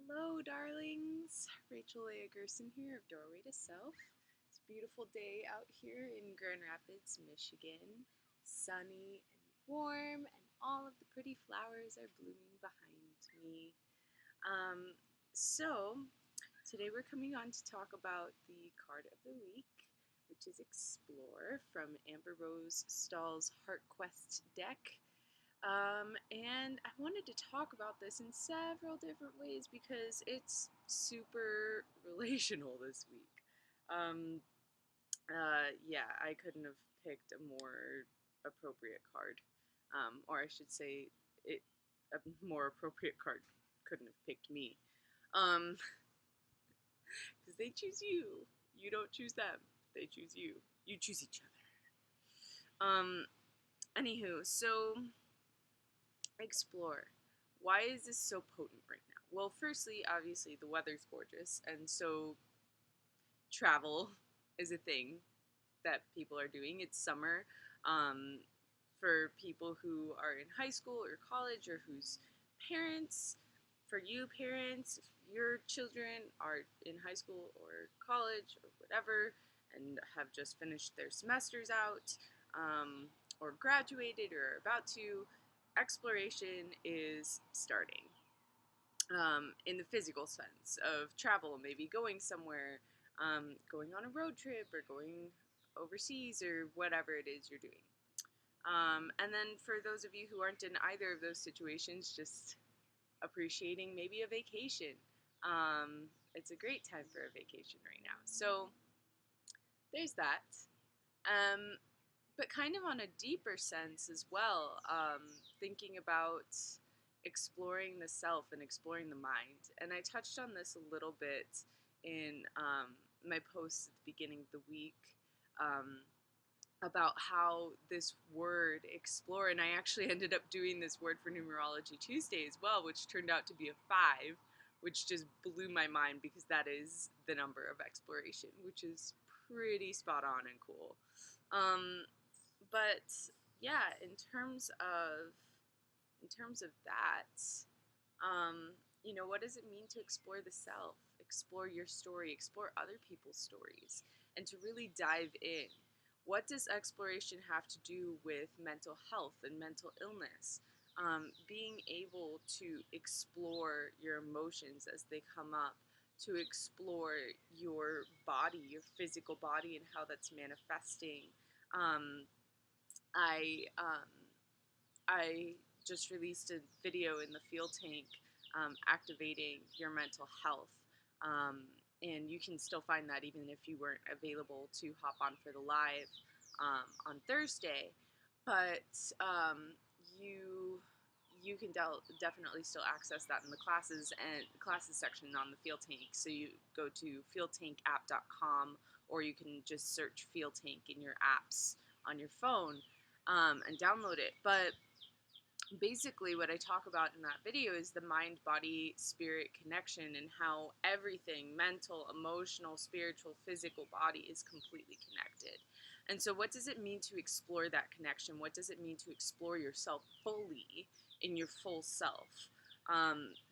Hello, darlings. Rachel Leah Gerson here of Doorway to Self. It's a beautiful day out here in Grand Rapids, Michigan. Sunny and warm, and all of the pretty flowers are blooming behind me. Um, so, Today we're coming on to talk about the card of the week, which is Explore from AmberRose Stahl's HeartQuest Deck. And I wanted to talk about this in several different ways because it's super relational this week. Yeah, I couldn't have picked a more appropriate card. Or I should say, a more appropriate card couldn't have picked me. Because they choose you. You don't choose them. They choose you. You choose each other. Anywho, so Explore. Why is this so potent right now? Well, firstly, obviously, the weather's gorgeous, and so travel is a thing that people are doing. It's summer. For people who are in high school or college or whose parents, for you parents, if your children are in high school or college or whatever and have just finished their semesters out or graduated or are about to, exploration is starting. In the physical sense of travel, maybe going somewhere, going on a road trip or going overseas or whatever it is you're doing. And then for those of you who aren't in either of those situations, just appreciating maybe a vacation. It's a great time for a vacation right now. So there's that. But kind of on a deeper sense as well, thinking about exploring the self and exploring the mind. And I touched on this a little bit in my post at the beginning of the week about how this word explore, and I actually ended up doing this word for Numerology Tuesday as well, which turned out to be a 5, which just blew my mind because that is the number of exploration, which is pretty spot on and cool. But yeah, in terms of that, what does it mean to explore the self, explore your story, explore other people's stories, and to really dive in? What does exploration have to do with mental health and mental illness? Being able to explore your emotions as they come up, to explore your body, your physical body, and how that's manifesting. I just released a video in the FeelTank activating your mental health. And you can still find that even if you weren't available to hop on for the live on Thursday. But you can definitely still access that in the classes section on the FeelTank. So you go to feeltankapp.com, or you can just search FeelTank in your apps on your phone and download it. But basically what I talk about in that video is the mind, body, spirit connection, and how everything, mental, emotional, spiritual, physical, body is completely connected. And so what does it mean to explore that connection? What does it mean to explore yourself fully in your full self?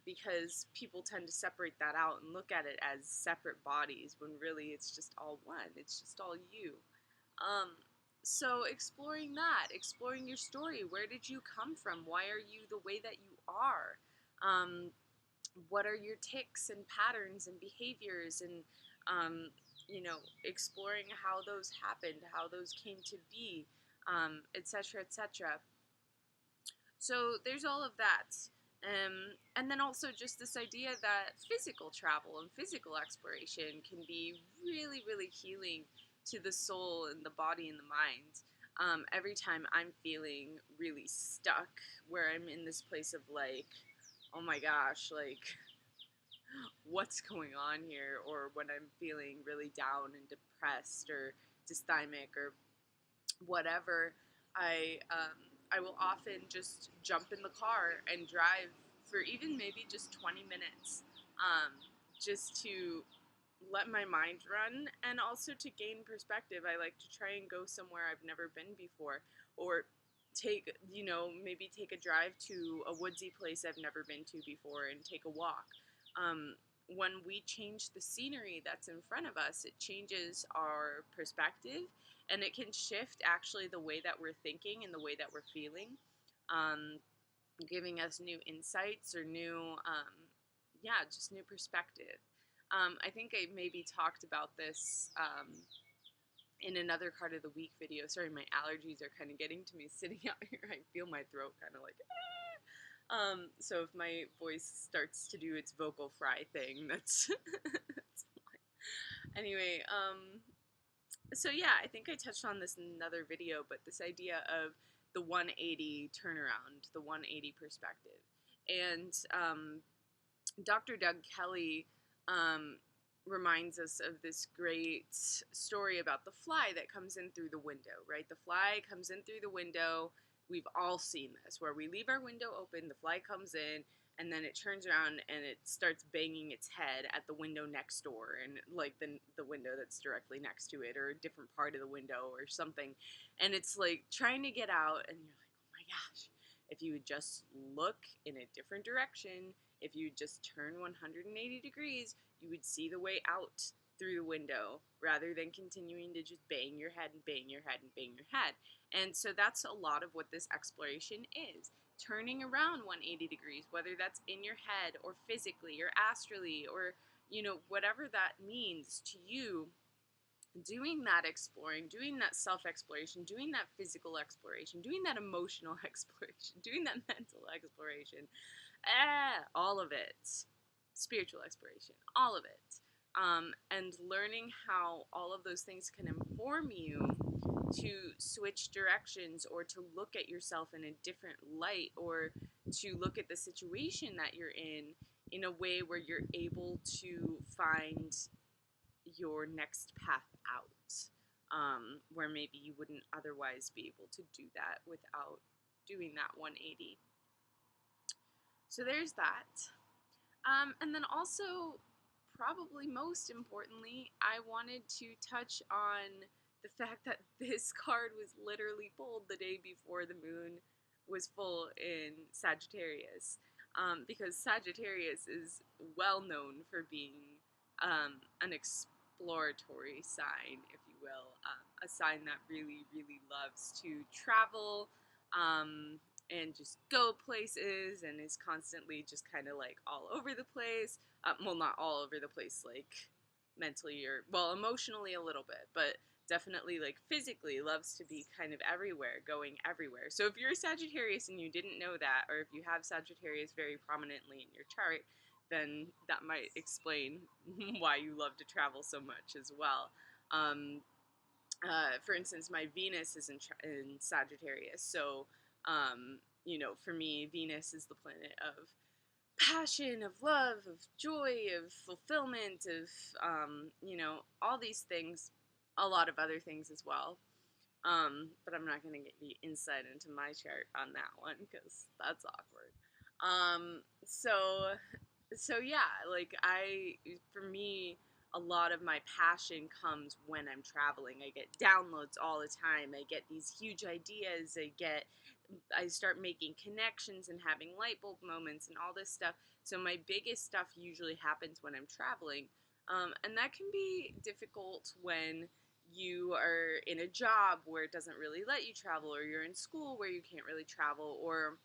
Because people tend to separate that out and look at it as separate bodies when really it's just all one. It's just all you. So exploring that, exploring your story. Where did you come from? Why are you the way that you are? What are your tics and patterns and behaviors, and exploring how those happened, how those came to be, etc., etc. So there's all of that. And then also just this idea that physical travel and physical exploration can be really, really healing to the soul and the body and the mind. Every time I'm feeling really stuck, where I'm in this place of like, oh my gosh, like, what's going on here? Or when I'm feeling really down and depressed or dysthymic or whatever, I will often just jump in the car and drive for even maybe just 20 minutes, just to let my mind run and also to gain perspective. I like to try and go somewhere I've never been before, or maybe take a drive to a woodsy place I've never been to before and take a walk. When we change the scenery that's in front of us, it changes our perspective, and it can shift actually the way that we're thinking and the way that we're feeling, um, giving us new insights or new, yeah, just new perspective. I think I maybe talked about this in another card of the week video. Sorry, my allergies are kind of getting to me sitting out here. I feel my throat kind of like, so if my voice starts to do its vocal fry thing, that's, that's why. Anyway, so yeah, I think I touched on this in another video, but this idea of the 180 turnaround, the 180 perspective. And Dr. Doug Kelly reminds us of this great story about the fly that comes in through the window, right? The fly comes in through the window. We've all seen this, where we leave our window open, the fly comes in, and then it turns around and it starts banging its head at the window next door, and like the window that's directly next to it, or a different part of the window or something. And it's like trying to get out, and you're like, oh my gosh, if you would just look in a different direction, if you just turn 180 degrees, you would see the way out through the window rather than continuing to just bang your head and bang your head and bang your head. And so that's a lot of what this exploration is. Turning around 180 degrees, whether that's in your head or physically or astrally or, you know, whatever that means to you, doing that exploring, doing that self-exploration, doing that physical exploration, doing that emotional exploration, doing that mental exploration, all of it, spiritual exploration, all of it, and learning how all of those things can inform you to switch directions or to look at yourself in a different light or to look at the situation that you're in a way where you're able to find your next path out, where maybe you wouldn't otherwise be able to do that without doing that 180. So there's that. And then also, probably most importantly, I wanted to touch on the fact that this card was literally pulled the day before the moon was full in Sagittarius, because Sagittarius is well known for being an exploratory sign, if you will, a sign that really, really loves to travel, and just go places and is constantly just kind of like all over the place. Well, not all over the place, like mentally or, well, emotionally a little bit, but definitely like physically loves to be kind of everywhere, going everywhere. So if you're a Sagittarius and you didn't know that, or if you have Sagittarius very prominently in your chart, then that might explain why you love to travel so much as well. For instance, my Venus is in Sagittarius, so you know, for me, Venus is the planet of passion, of love, of joy, of fulfillment, of you know, all these things, a lot of other things as well. But I'm not going to give you insight into my chart on that one because that's awkward. So yeah, like for me, a lot of my passion comes when I'm traveling. I get downloads all the time. I get these huge ideas. I start making connections and having light bulb moments and all this stuff. So my biggest stuff usually happens when I'm traveling. And that can be difficult when you are in a job where it doesn't really let you travel, or you're in school where you can't really travel, or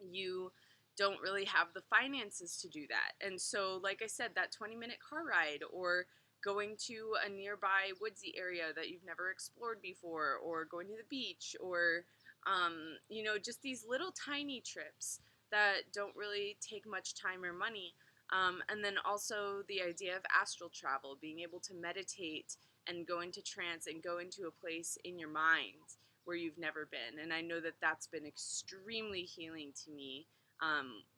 you don't really have the finances to do that. And so, like I said, that 20-minute car ride, or going to a nearby woodsy area that you've never explored before, or going to the beach, or you know, just these little tiny trips that don't really take much time or money. And then also the idea of astral travel, being able to meditate and go into trance and go into a place in your mind where you've never been. And I know that that's been extremely healing to me,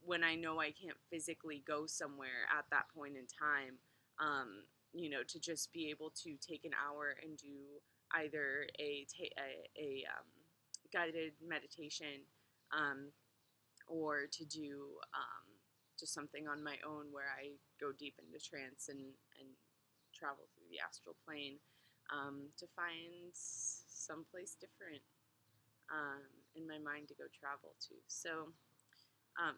when I know I can't physically go somewhere at that point in time. You know, to just be able to take an hour and do either a guided meditation, or to do just something on my own where I go deep into trance and travel through the astral plane, to find someplace different in my mind to go travel to. So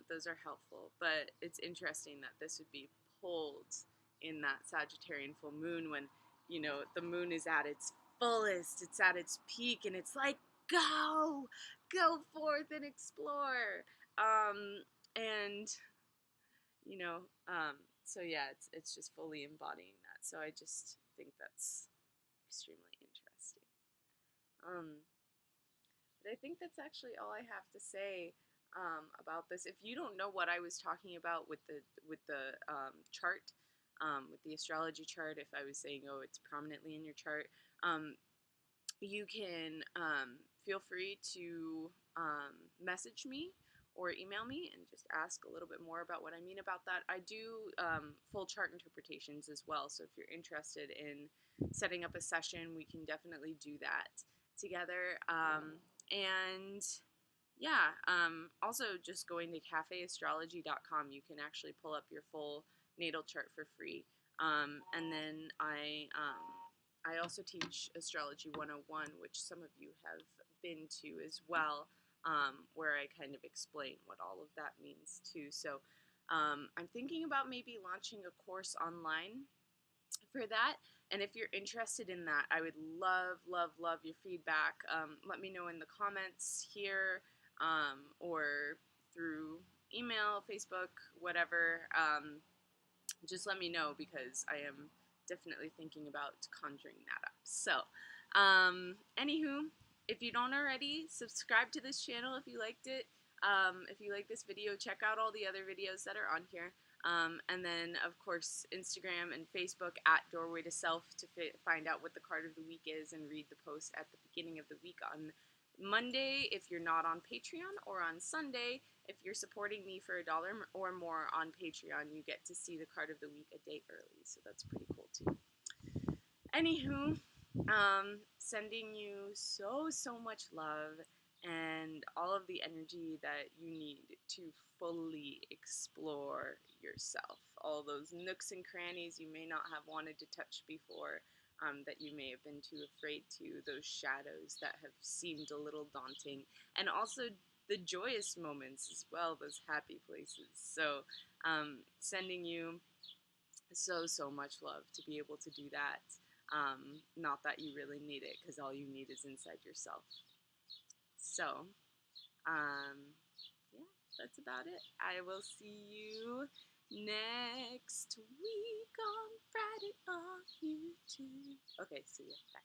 those are helpful. But it's interesting that this would be pulled in that Sagittarian full moon when, the moon is at its fullest, it's at its peak, and it's like, go forth and explore. And, you know, so yeah, it's just fully embodying that. So I just think that's extremely interesting. Um, but I think that's actually all I have to say about this. If you don't know what I was talking about with the chart, with the astrology chart, if I was saying, oh, it's prominently in your chart, you can feel free to message me or email me and just ask a little bit more about what I mean about that. I do full chart interpretations as well, so if you're interested in setting up a session, we can definitely do that together. And yeah, also just going to cafeastrology.com, you can actually pull up your full natal chart for free. And then I also teach Astrology 101, which some of you have been to as well, where I kind of explain what all of that means too. So I'm thinking about maybe launching a course online for that. And if you're interested in that, I would love, love, love your feedback. Let me know in the comments here or through email, Facebook, whatever. Just let me know because I am definitely thinking about conjuring that up. So, anywho, if you don't already, subscribe to this channel if you liked it. If you like this video, check out all the other videos that are on here. And then, of course, Instagram and Facebook at Doorway to Self to find out what the card of the week is and read the post at the beginning of the week on Monday if you're not on Patreon, or on Sunday if you're supporting me for $1 or more on Patreon. You get to see the card of the week a day early, so that's pretty cool too. Anywho, sending you so much love and all of the energy that you need to fully explore yourself. All those nooks and crannies you may not have wanted to touch before, that you may have been too afraid to, those shadows that have seemed a little daunting, and also the joyous moments as well, those happy places. So sending you so much love to be able to do that. Not that you really need it, because all you need is inside yourself. So, yeah, that's about it. I will see you next week on Friday on YouTube. Okay, see you. Bye.